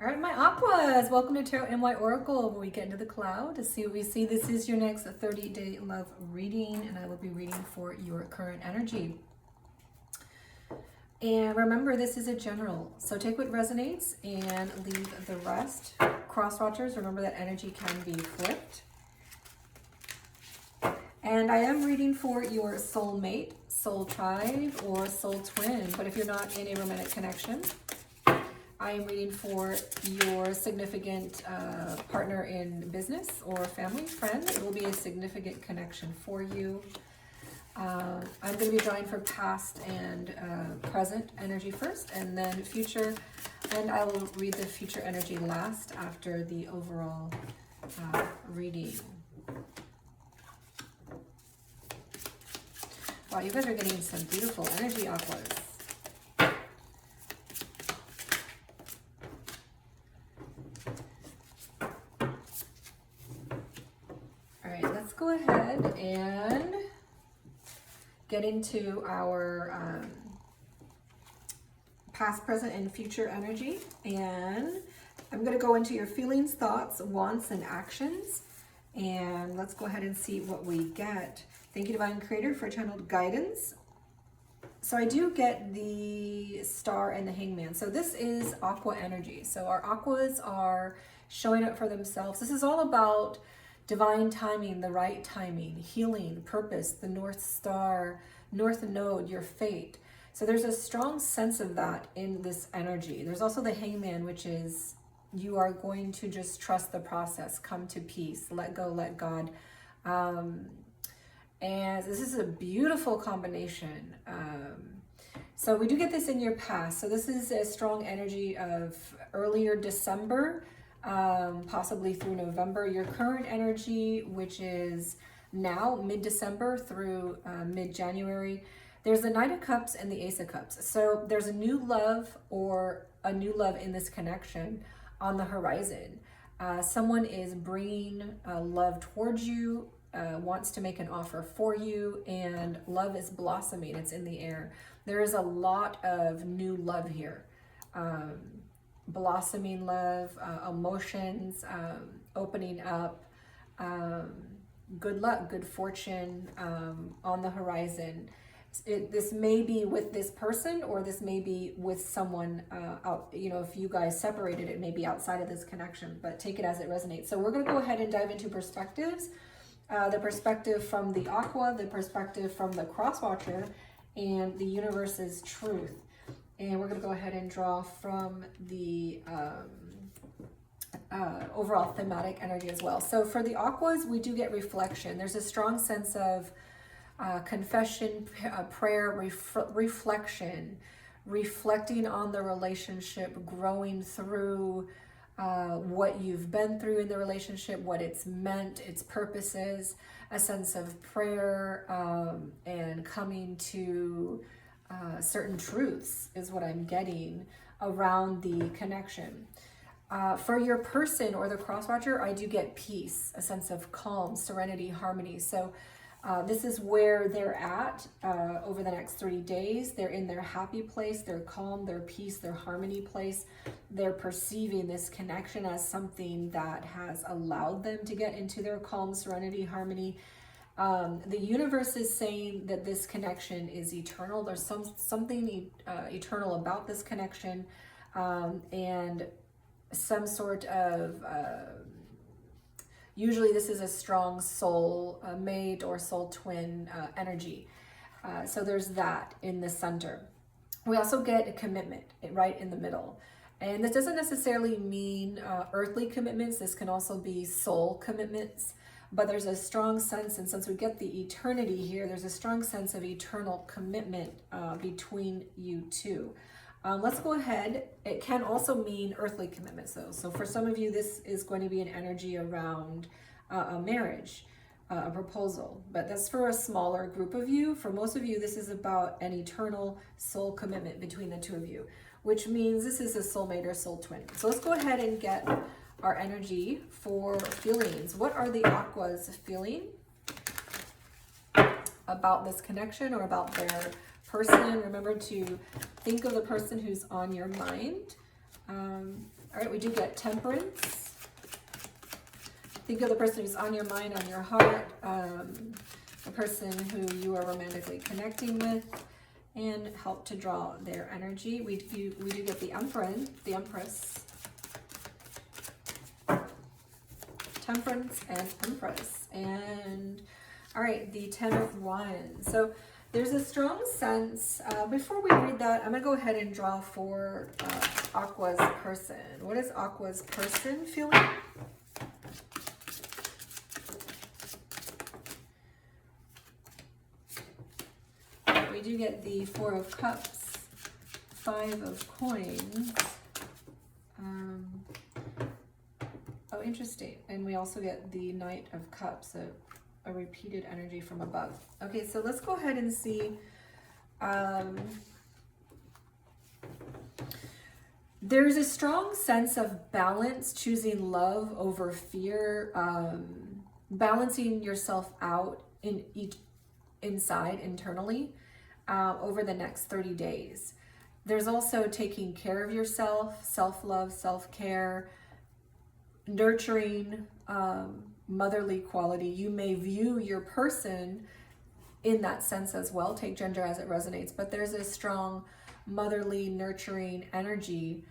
All right, my Aquas, welcome to Tarot NY Oracle, where we get into the cloud to see what we see. This is your next 30-day love reading, and I will be reading for your current energy. And remember, this is a general, so take what resonates and leave the rest. Cross watchers, remember that energy can be flipped. And I am reading for your soulmate, soul tribe, or soul twin. But if you're not in a romantic connection, I am reading for your significant partner in business or family, friend. It will be a significant connection for you. I'm going to be drawing for past and present energy first, and then future. And I will read the future energy last after the overall reading. Wow, you guys are getting some beautiful energy, Aquas. All right, let's go ahead and get into our past, present, and future energy. And I'm going to go into your feelings, thoughts, wants, and actions. And let's go ahead and see what we get. Thank you, Divine Creator, for channeled guidance. So I do get the Star and the Hangman. So this is Aqua energy. So our Aquas are showing up for themselves. This is all about divine timing, the right timing, healing, purpose, the North Star, North Node, your fate. So there's a strong sense of that in this energy. There's also the Hangman, which is you are going to just trust the process, come to peace, let go, let God. And this is a beautiful combination. So we do get this in your past. So this is a strong energy of earlier December, possibly through November. Your current energy, which is now mid-December through mid-January. There's the Knight of Cups and the Ace of Cups. So there's a new love or a new love in this connection on the horizon. Someone is bringing love towards you, wants to make an offer for you, and love is blossoming. It's in the air. There is a lot of new love here. Blossoming love, emotions, opening up, good luck, good fortune on the horizon. This may be with this person, or this may be with someone out, you know, if you guys separated, it may be outside of this connection, but take it as it resonates. So we're going to go ahead and dive into perspectives. The perspective from the Aqua, the perspective from the Cross Watcher, and the universe's truth. And we're going to go ahead and draw from the overall thematic energy as well. So for the Aquas, we do get reflection. There's a strong sense of confession, prayer, reflection, reflecting on the relationship, growing through what you've been through in the relationship, what it's meant, its purposes, a sense of prayer, and coming to certain truths is what I'm getting around the connection. For your person or the cross watcher, I do get peace, a sense of calm, serenity, harmony. So this is where they're at over the next 30 days. They're in their happy place, their calm, their peace, their harmony place. They're perceiving this connection as something that has allowed them to get into their calm, serenity, harmony. The universe is saying that this connection is eternal. There's something eternal about this connection, and some sort of usually this is a strong soul mate or soul twin energy. So there's that in the center. We also get a commitment right in the middle. And this doesn't necessarily mean earthly commitments. This can also be soul commitments. But there's a strong sense, and since we get the eternity here, there's a strong sense of eternal commitment between you two. Let's go ahead. It can also mean earthly commitments, though. So for some of you, this is going to be an energy around a marriage, a proposal. But that's for a smaller group of you. For most of you, this is about an eternal soul commitment between the two of you, which means this is a soulmate or soul twin. So let's go ahead and get our energy for feelings. What are the Aquas feeling about this connection or about their person? Remember to think of the person who's on your mind. All right, we do get Temperance. Think of the person who's on your mind, on your heart, the person who you are romantically connecting with, and help to draw their energy. We do get the Empress, Temperance, and Empress. And all right, the Ten of Wands. So there's a strong sense, before we read that, I'm going to go ahead and draw for Aqua's person. What is Aqua's person feeling? We do get the Four of Cups, Five of Coins. Oh, interesting. And we also get the Knight of Cups, a repeated energy from above. Okay, so let's go ahead and see. There's a strong sense of balance, choosing love over fear, balancing yourself out internally over the next 30 days. There's also taking care of yourself, self-love, self-care, nurturing, motherly quality. You may view your person in that sense as well. Take gender as it resonates, but there's a strong motherly, nurturing energy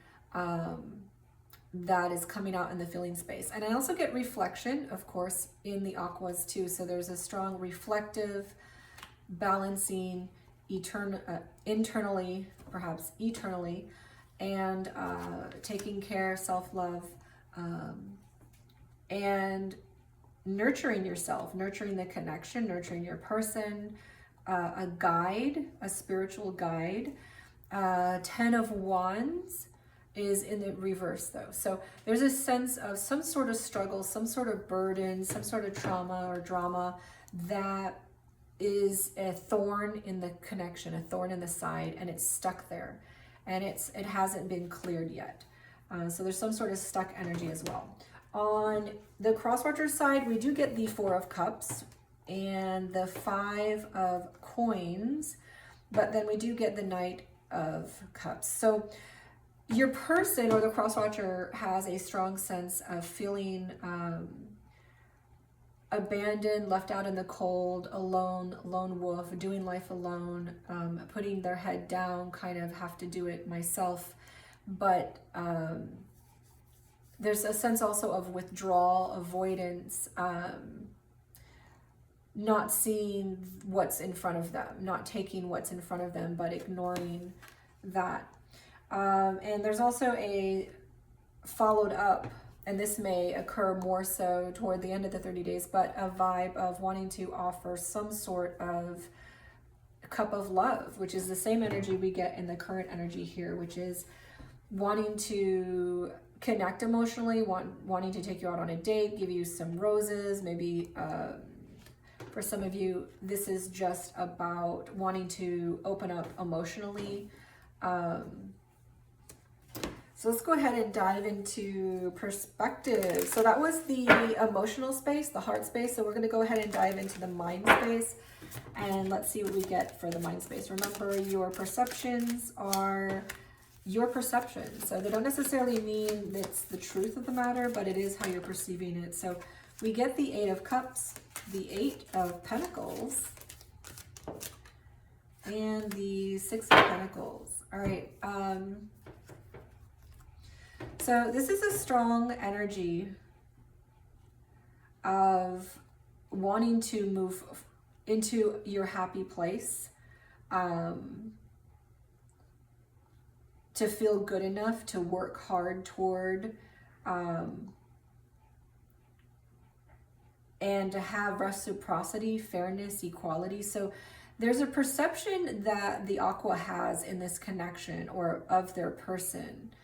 that is coming out in the feeling space. And I also get reflection, of course, in the Aquas too. So there's a strong reflective, balancing, internally, perhaps eternally, and taking care, self-love, and nurturing yourself, nurturing the connection, nurturing your person, a guide, a spiritual guide. Ten of Wands is in the reverse though. So there's a sense of some sort of struggle, some sort of burden, some sort of trauma or drama that is a thorn in the connection, a thorn in the side, and it's stuck there, and it hasn't been cleared yet. So there's some sort of stuck energy as well. On the cross-watcher side, we do get the Four of Cups and the Five of Coins, but then we do get the Knight of Cups. So your person or the cross-watcher has a strong sense of feeling abandoned, left out in the cold, alone, lone wolf, doing life alone, putting their head down, kind of have to do it myself. But there's a sense also of withdrawal, avoidance, not seeing what's in front of them, not taking what's in front of them, but ignoring that. And there's also a followed up, and this may occur more so toward the end of the 30 days, but a vibe of wanting to offer some sort of cup of love, which is the same energy we get in the current energy here, which is wanting to connect emotionally, wanting to take you out on a date, give you some roses, maybe for some of you, this is just about wanting to open up emotionally. So let's go ahead and dive into perspective. So that was the emotional space, the heart space. So we're going to go ahead and dive into the mind space, and let's see what we get for the mind space. Remember, your perceptions are your perceptions. So they don't necessarily mean that's the truth of the matter, but it is how you're perceiving it. So we get the Eight of Cups, the Eight of Pentacles, and the Six of Pentacles. All right. So this is a strong energy of wanting to move into your happy place, to feel good enough, to work hard toward, and to have reciprocity, fairness, equality. So there's a perception that the Aqua has in this connection or of their person.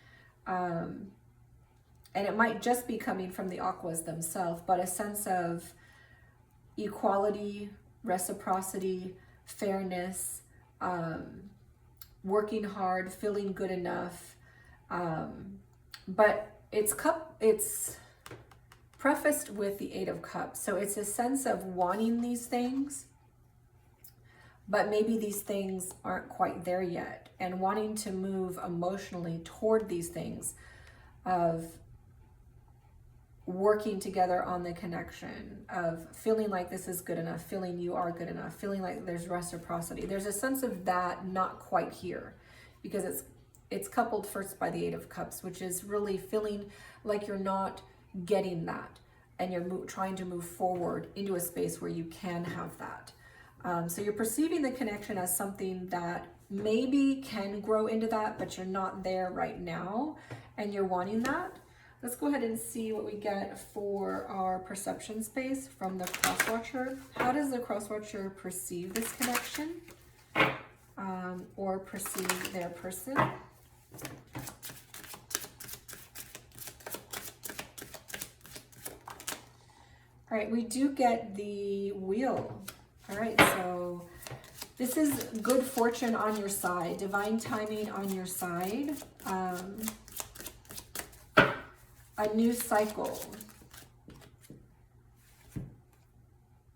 And it might just be coming from the Aquas themselves, but a sense of equality, reciprocity, fairness, working hard, feeling good enough. But it's prefaced with the Eight of Cups. So it's a sense of wanting these things, but maybe these things aren't quite there yet, and wanting to move emotionally toward these things. of working together on the connection, of feeling like this is good enough, feeling you are good enough, feeling like there's reciprocity. There's a sense of that not quite here, because it's coupled first by the Eight of Cups, which is really feeling like you're not getting that, and you're trying to move forward into a space where you can have that. So you're perceiving the connection as something that maybe can grow into that, but you're not there right now, and you're wanting that. Let's go ahead and see what we get for our perception space from the cross-watcher. How does the cross-watcher perceive this connection, or perceive their person? All right, we do get the Wheel. All right, so this is good fortune on your side, divine timing on your side. A new cycle.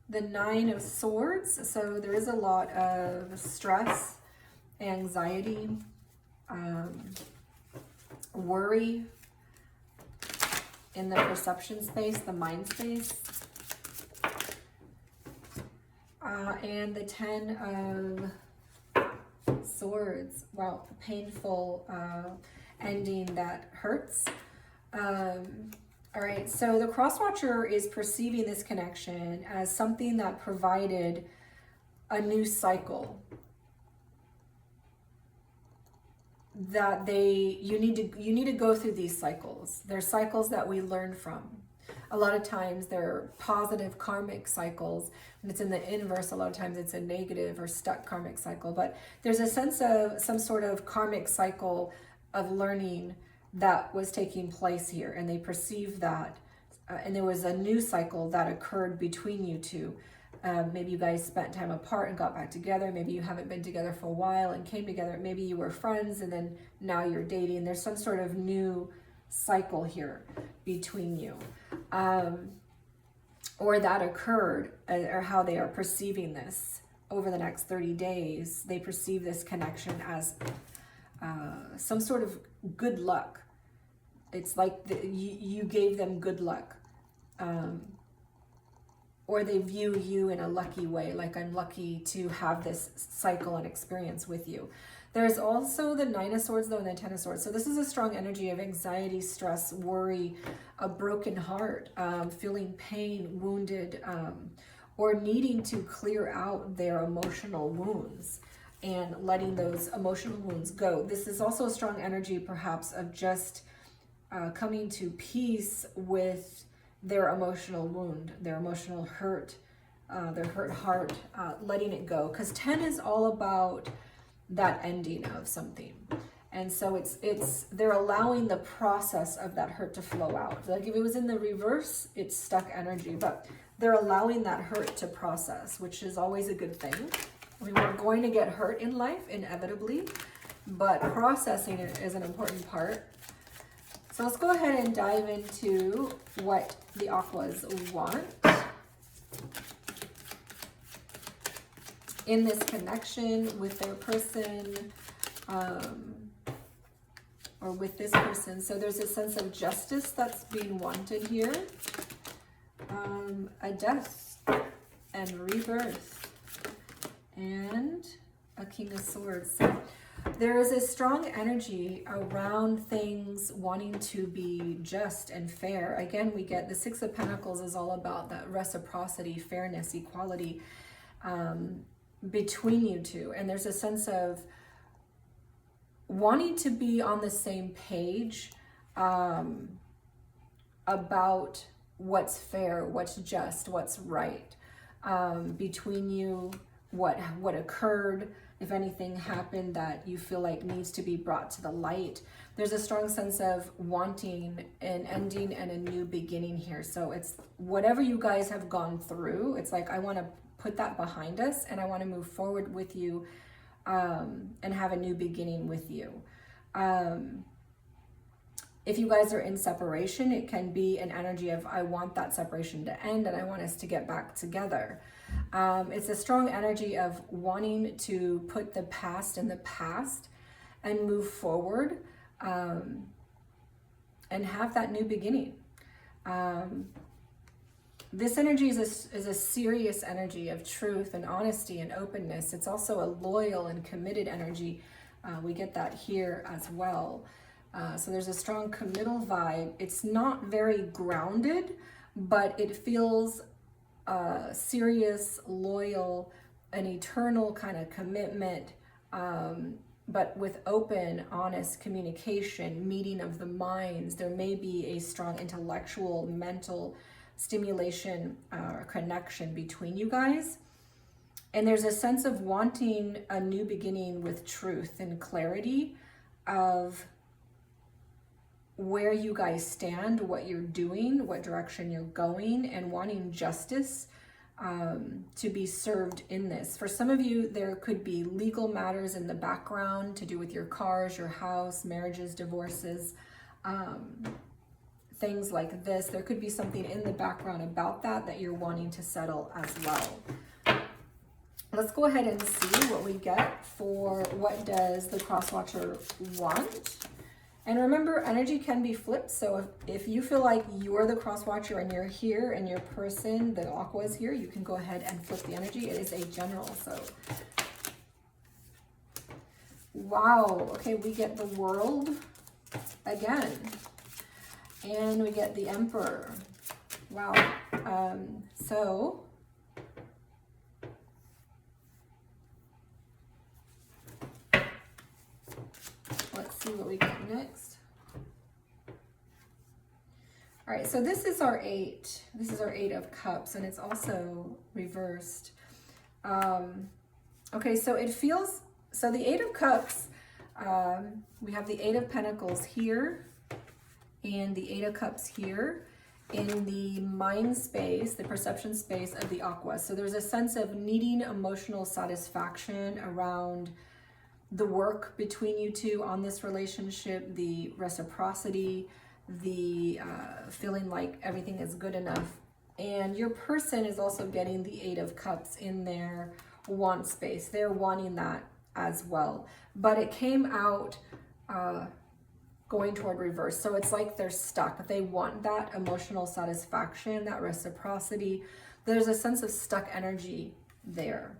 The Nine of Swords. So there is a lot of stress, anxiety, worry in the perception space, the mind space. And the Ten of Swords. Wow, painful ending that hurts. All right, so the cross-watcher is perceiving this connection as something that provided a new cycle, that you need to go through these cycles. They're cycles that we learn from. A lot of times they're positive karmic cycles. When it's in the inverse, a lot of times it's a negative or stuck karmic cycle. But there's a sense of some sort of karmic cycle of learning that was taking place here, and they perceived that, and there was a new cycle that occurred between you two. Maybe you guys spent time apart and got back together. Maybe you haven't been together for a while and came together. Maybe you were friends and then now you're dating. There's some sort of new cycle here between you, or that occurred, or how they are perceiving this over the next 30 days. They perceive this connection as some sort of good luck. It's like you gave them good luck, or they view you in a lucky way, like I'm lucky to have this cycle and experience with you. There's also the Nine of Swords though, and the Ten of Swords. So this is a strong energy of anxiety, stress, worry, a broken heart, feeling pain, wounded, or needing to clear out their emotional wounds and letting those emotional wounds go. This is also a strong energy perhaps of just coming to peace with their emotional wound, their emotional hurt, their hurt heart, letting it go. Because 10 is all about that ending of something. And so they're allowing the process of that hurt to flow out. Like if it was in the reverse, it's stuck energy, but they're allowing that hurt to process, which is always a good thing. I mean, we're going to get hurt in life, inevitably, but processing it is an important part. So let's go ahead and dive into what the Aquas want in this connection with their person, or with this person. So there's a sense of justice that's being wanted here, a death and rebirth, and a King of Swords. So there is a strong energy around things wanting to be just and fair. Again, we get the Six of Pentacles is all about that reciprocity, fairness, equality between you two. And there's a sense of wanting to be on the same page about what's fair, what's just, what's right between you, what occurred, if anything happened that you feel like needs to be brought to the light. There's a strong sense of wanting an ending and a new beginning here. So it's whatever you guys have gone through, it's like I want to put that behind us and I want to move forward with you and have a new beginning with you. If you guys are in separation, it can be an energy of I want that separation to end and I want us to get back together. It's a strong energy of wanting to put the past in the past and move forward, and and have that new beginning. This energy is a serious energy of truth and honesty and openness. It's also a loyal and committed energy. We get that here as well. So there's a strong committal vibe. It's not very grounded, but it feels serious, loyal, an eternal kind of commitment, but with open, honest communication, meeting of the minds. There may be a strong intellectual, mental stimulation or connection between you guys. And there's a sense of wanting a new beginning with truth and clarity of where you guys stand, what you're doing, what direction you're going, and wanting justice to be served in this. For some of you, there could be legal matters in the background to do with your cars, your house, marriages, divorces, things like this. There could be something in the background about that you're wanting to settle as well. Let's go ahead and see what we get for what does the cross-watcher want. And remember, energy can be flipped. So if you feel like you're the cross-watcher and you're here and your person, the aqua, is here, you can go ahead and flip the energy. It is a general, so. Wow, okay, we get the World again. And we get the Emperor. Wow. So let's see what we get next. All right, so this is our 8. This is our 8 of Cups, and it's also reversed. Okay, so it feels, so the 8 of Cups, we have the 8 of Pentacles here, and the 8 of Cups here in the mind space, the perception space of the aqua. So there's a sense of needing emotional satisfaction around the work between you two on this relationship, the reciprocity, the feeling like everything is good enough. And your person is also getting the 8 of Cups in their want space. They're wanting that as well. But it came out going toward reverse. So it's like they're stuck. They want that emotional satisfaction, that reciprocity. There's a sense of stuck energy there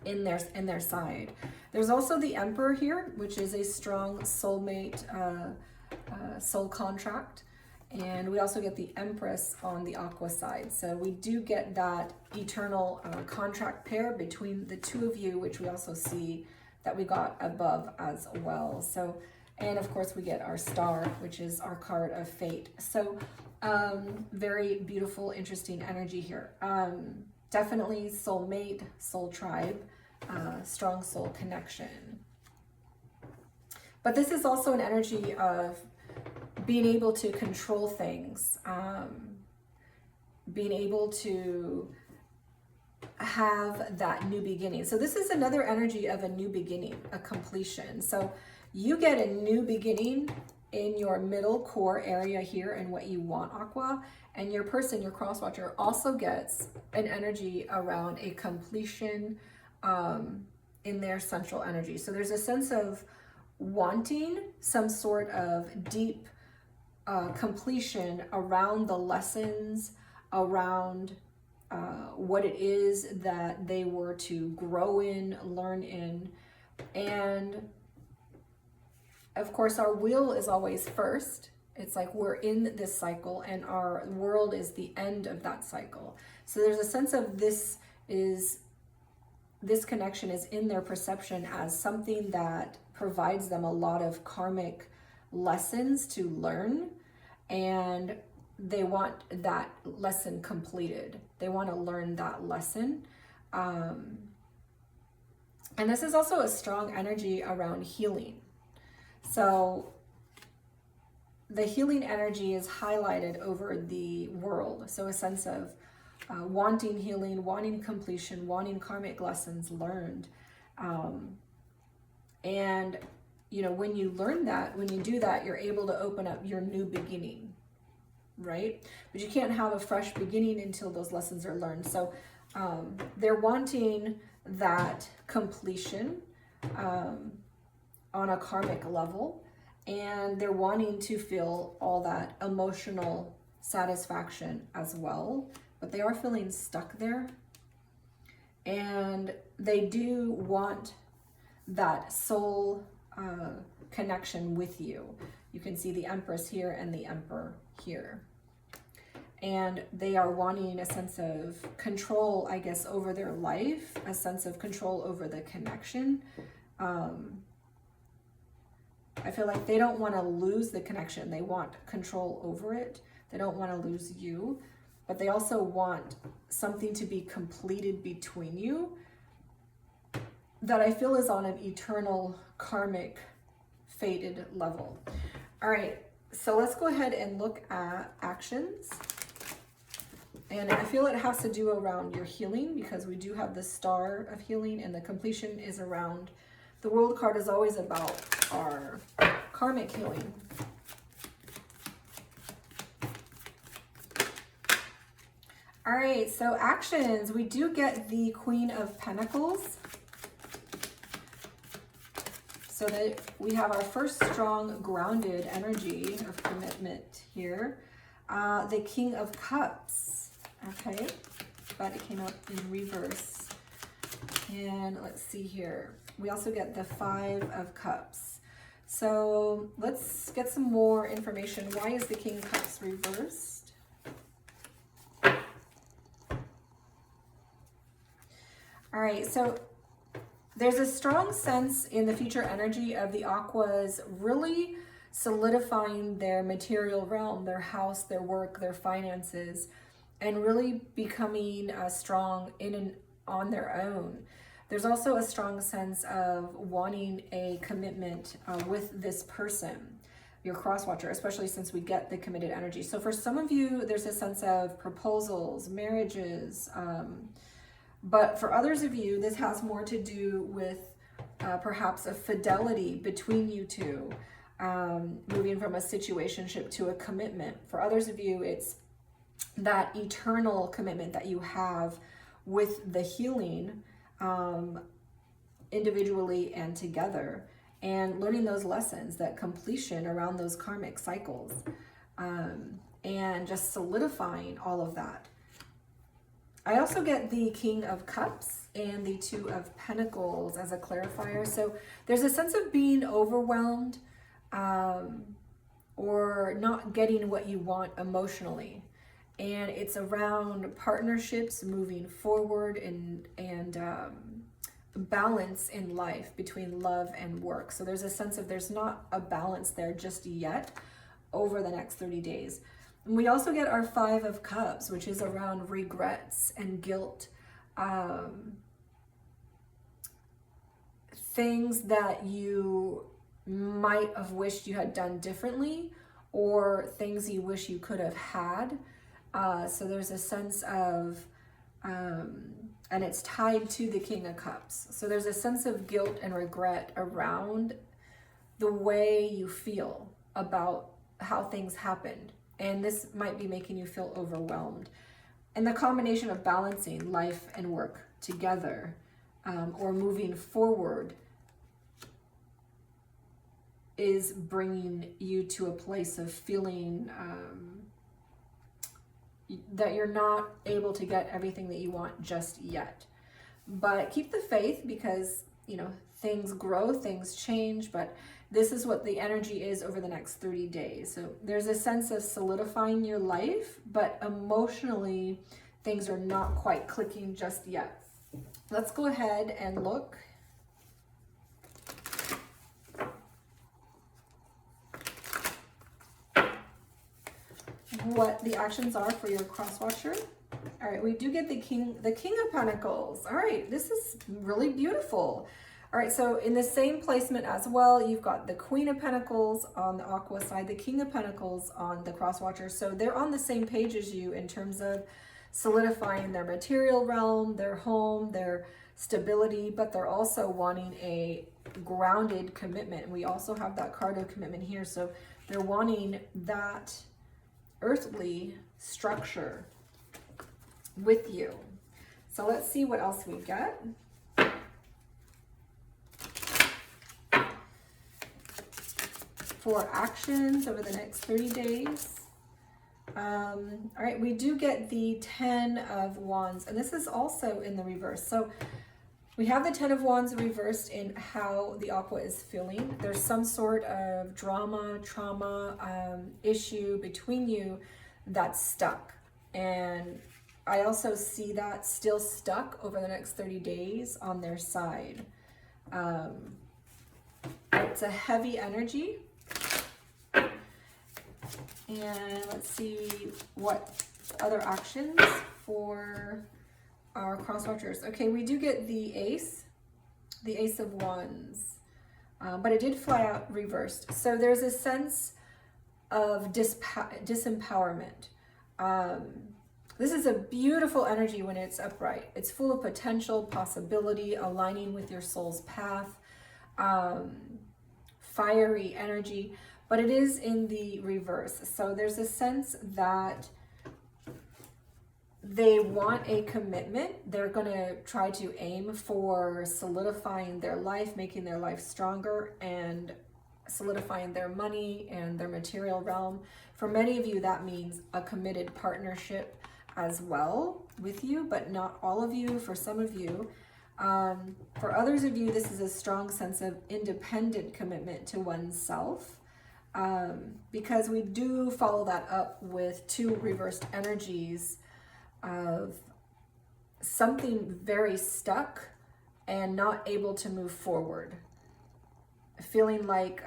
in their side. There's also the Emperor here, which is a strong soulmate, soul contract. And we also get the Empress on the aqua side. So we do get that eternal contract pair between the two of you, which we also see that we got above as well. So, and of course we get our Star, which is our card of fate. So very beautiful, interesting energy here. Definitely soulmate, soul tribe, strong soul connection. But this is also an energy of being able to control things, being able to have that new beginning. So this is another energy of a new beginning, a completion. So you get a new beginning in your middle core area here and what you want, aqua, and your person, your cross-watcher, also gets an energy around a completion in their central energy. So there's a sense of wanting some sort of deep completion around the lessons, around what it is that they were to grow in, learn in. And of course, our will is always first. It's like we're in this cycle and our world is the end of that cycle. So there's a sense of this connection is in their perception as something that provides them a lot of karmic lessons to learn, and they want that lesson completed. They want to learn that lesson. And this is also a strong energy around healing. So the healing energy is highlighted over the World. So a sense of wanting healing, wanting completion, wanting karmic lessons learned. And, you know, when you learn that, when you do that, you're able to open up your new beginning, right? But you can't have a fresh beginning until those lessons are learned. So they're wanting that completion on a karmic level. and they're wanting to feel all that emotional satisfaction as well, but they are feeling stuck there, and they do want that soul connection with you. You can see the Empress here and the Emperor here. And they are wanting a sense of control, I guess, over their life, a sense of control over the connection. I feel like they don't want to lose the connection. They want control over it. They don't want to lose you, but they also want something to be completed between you that I feel is on an eternal karmic fated level. All right, so let's go ahead and look at actions. And I feel it has to do around your healing, because we do have the Star of Healing, and the completion is around, the World card is always about our karmic healing. All right, so actions, we do get the Queen of Pentacles. So that we have our first strong grounded energy of commitment here. The King of Cups, okay, but it came up in reverse. And let's see here. We also get the Five of Cups. So let's get some more information. Why is the King of Cups reversed? All right, so there's a strong sense in the future energy of the Aquas really solidifying their material realm, their house, their work, their finances, and really becoming strong in and on their own. There's also a strong sense of wanting a commitment with this person, your cross watcher, especially since we get the committed energy. So for some of you, there's a sense of proposals, marriages, but for others of you, this has more to do with perhaps a fidelity between you two, moving from a situationship to a commitment. For others of you, it's that eternal commitment that you have with the healing, individually and together, and learning those lessons, that completion around those karmic cycles, and just solidifying all of that. I also get the King of Cups and the Two of Pentacles as a clarifier. So there's a sense of being overwhelmed or not getting what you want emotionally. And it's around partnerships moving forward and balance in life between love and work. So there's a sense of there's not a balance there just yet over the next 30 days. We also get our Five of Cups, which is around regrets and guilt, things that you might have wished you had done differently, or things you wish you could have had. So there's a sense of, and it's tied to the King of Cups. So there's a sense of guilt and regret around the way you feel about how things happened. And this might be making you feel overwhelmed. And the combination of balancing life and work together, or moving forward, is bringing you to a place of feeling that you're not able to get everything that you want just yet. But keep the faith, because, you know, things grow, things change, but this is what the energy is over the next 30 days. So there's a sense of solidifying your life, but emotionally, things are not quite clicking just yet. Let's go ahead and look. What the actions are for your cross watcher. All right, we do get the King of Pentacles. All right, this is really beautiful. All right, so in the same placement as well, you've got the Queen of Pentacles on the Aqua side, the King of Pentacles on the cross watcher. So they're on the same page as you in terms of solidifying their material realm, their home, their stability, but they're also wanting a grounded commitment. We also have that card of commitment here. So they're wanting that earthly structure with you. So let's see what else we get. for actions over the next 30 days. All right, we do get the 10 of Wands, and this is also in the reverse. So we have the 10 of Wands reversed in how the Aqua is feeling. There's some sort of drama, trauma, issue between you that's stuck. And I also see that still stuck over the next 30 days on their side. It's a heavy energy. And let's see what other actions for our cross watchers. Okay, we do get the Ace of Wands, but it did fly out reversed. So there's a sense of disempowerment. This is a beautiful energy when it's upright. It's full of potential, possibility, aligning with your soul's path, fiery energy, but it is in the reverse. So there's a sense that they want a commitment. They're going to try to aim for solidifying their life, making their life stronger, and solidifying their money and their material realm. For many of you, that means a committed partnership as well with you, but not all of you. For some of you, for others of you, this is a strong sense of independent commitment to oneself, because we do follow that up with two reversed energies of something very stuck and not able to move forward, feeling like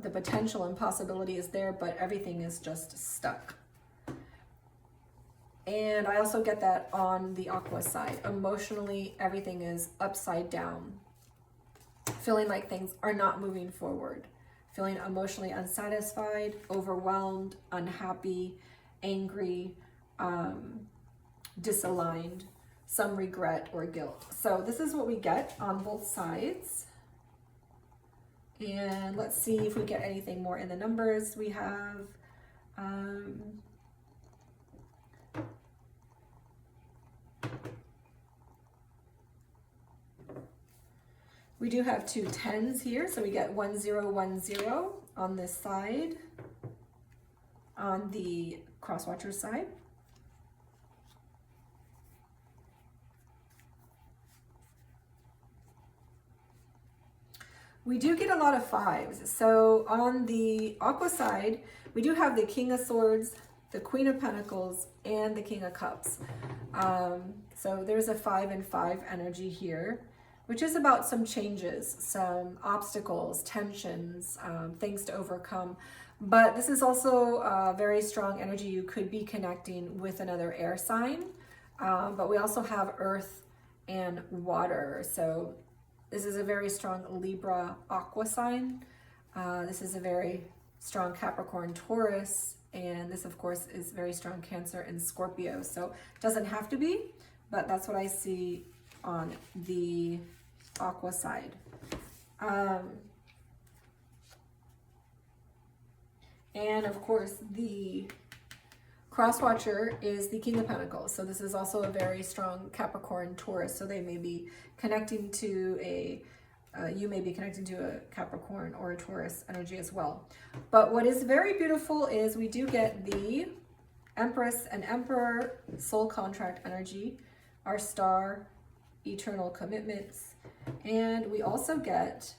the potential and possibility is there, but everything is just stuck. And I also get that on the Aqua side. Emotionally, everything is upside down, feeling like things are not moving forward, feeling emotionally unsatisfied, overwhelmed, unhappy, angry, disaligned, some regret or guilt. So this is what we get on both sides. And let's see if we get anything more in the numbers. We have we do have two 10s here, so we get 1010 on this side, on the crosswatcher side. We do get a lot of 5s. So on the Aqua side, we do have the King of Swords, the Queen of Pentacles, and the King of Cups. So there's a 5 and 5 energy here, which is about some changes, some obstacles, tensions, things to overcome. But this is also a very strong energy. You could be connecting with another air sign, but we also have earth and water. So this is a very strong Libra Aqua sign. This is a very strong Capricorn Taurus, and this of course is very strong Cancer and Scorpio. So it doesn't have to be, but that's what I see on the Aqua side. And of course the Crosswatcher is the King of Pentacles. So this is also a very strong Capricorn Taurus. So they may be connecting to you may be connecting to a Capricorn or a Taurus energy as well. But what is very beautiful is we do get the Empress and Emperor soul contract energy, our star, eternal commitments, and we also get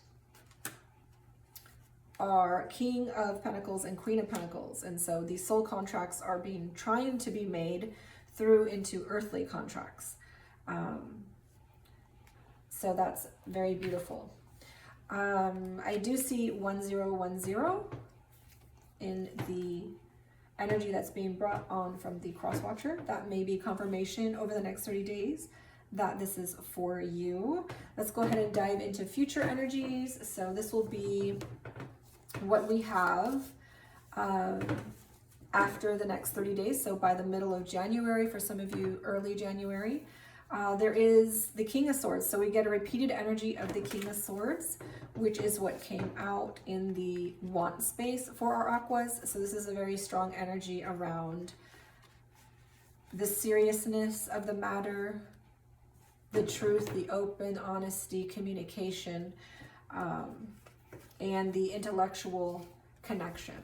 our King of Pentacles and Queen of Pentacles. And so these soul contracts are trying to be made through into earthly contracts. So that's very beautiful. I do see 1010 in the energy that's being brought on from the Crosswatcher. That may be confirmation over the next 30 days that this is for you. Let's go ahead and dive into future energies. So this will be what we have after the next 30 days. So by the middle of January, for some of you, early January, there is the King of Swords. So we get a repeated energy of the King of Swords, which is what came out in the want space for our Aquas. So this is a very strong energy around the seriousness of the matter, the truth, the open, honesty, communication, and the intellectual connection.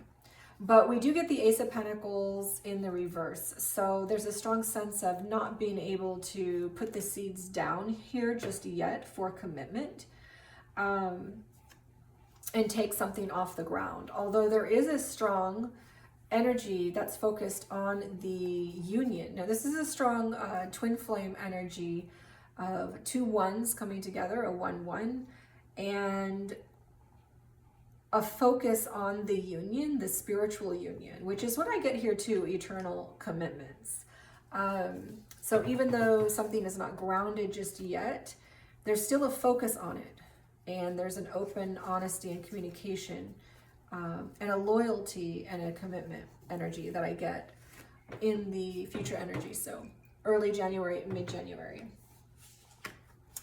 But we do get the Ace of Pentacles in the reverse. So there's a strong sense of not being able to put the seeds down here just yet for commitment, and take something off the ground. Although there is a strong energy that's focused on the union. Now this is a strong twin flame energy of 2 ones coming together, a 1-1, and a focus on the union, the spiritual union, which is what I get here too, eternal commitments. So even though something is not grounded just yet, there's still a focus on it. And there's an open honesty and communication, and a loyalty and a commitment energy that I get in the future energy. So early January, mid-January.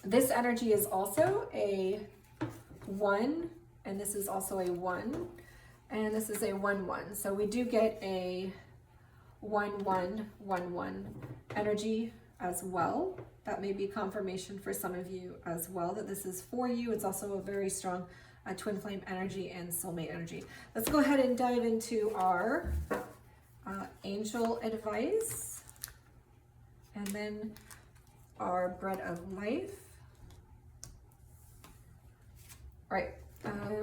This energy is also a 1, and this is also a 1, and this is a 1-1. So we do get a 1-1-1-1 energy as well. That may be confirmation for some of you as well that this is for you. It's also a very strong twin flame energy and soulmate energy. Let's go ahead and dive into our angel advice, and then our bread of life. All right.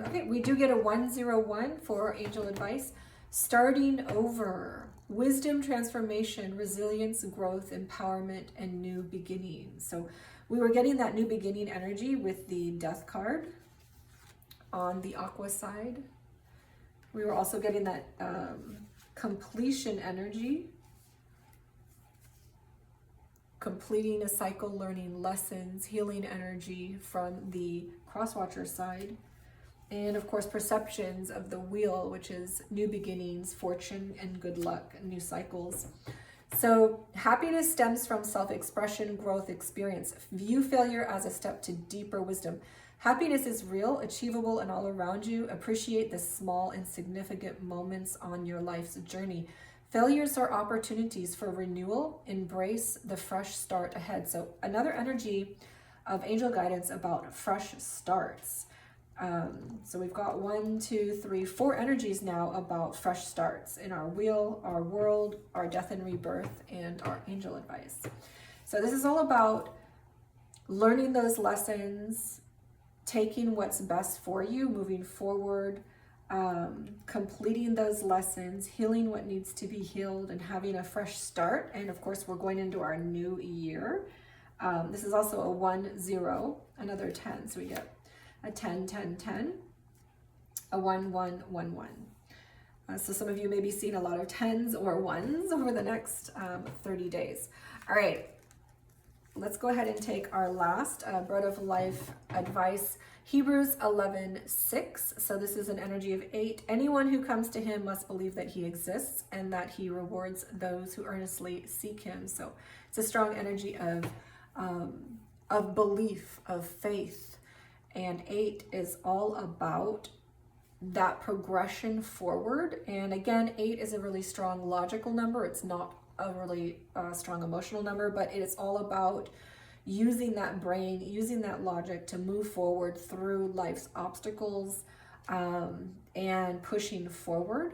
Okay, we do get a 101 for angel advice. Starting over. Wisdom, transformation, resilience, growth, empowerment, and new beginnings. So we were getting that new beginning energy with the Death card on the Aqua side. We were also getting that completion energy, completing a cycle, learning lessons, healing energy from the Crosswatcher side. And of course, perceptions of the wheel, which is new beginnings, fortune, and good luck, new cycles. So happiness stems from self-expression, growth, experience. View failure as a step to deeper wisdom. Happiness is real, achievable, and all around you. Appreciate the small and significant moments on your life's journey. Failures are opportunities for renewal. Embrace the fresh start ahead. So another energy of angel guidance about fresh starts. So we've got 1, 2, 3, 4 energies now about fresh starts in our wheel, our world, our death and rebirth, and our angel advice. So this is all about learning those lessons, taking what's best for you, moving forward, completing those lessons, healing what needs to be healed, and having a fresh start. And of course, we're going into our new year. This is also a 1, 0, another 10. So we get a 10, 10, 10, a 1, 1, 1, 1. So some of you may be seeing a lot of 10s or 1s over the next 30 days. All right, let's go ahead and take our last bread of life advice. Hebrews 11:6. So this is an energy of 8. Anyone who comes to him must believe that he exists and that he rewards those who earnestly seek him. So it's a strong energy of belief, of faith. And 8 is all about that progression forward. And again, 8 is a really strong logical number. It's not a really strong emotional number, but it is all about using that brain, using that logic to move forward through life's obstacles, and pushing forward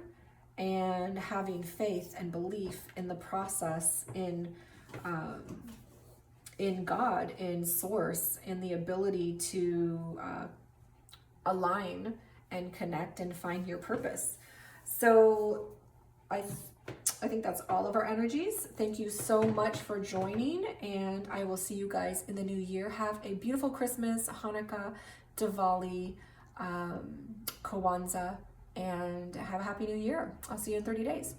and having faith and belief in the process, in God, in source, in the ability to align and connect and find your purpose. So I think that's all of our energies. Thank you so much for joining, and I will see you guys in the new year. Have a beautiful Christmas, Hanukkah, Diwali, Kwanzaa, and have a happy new year. I'll see you in 30 days.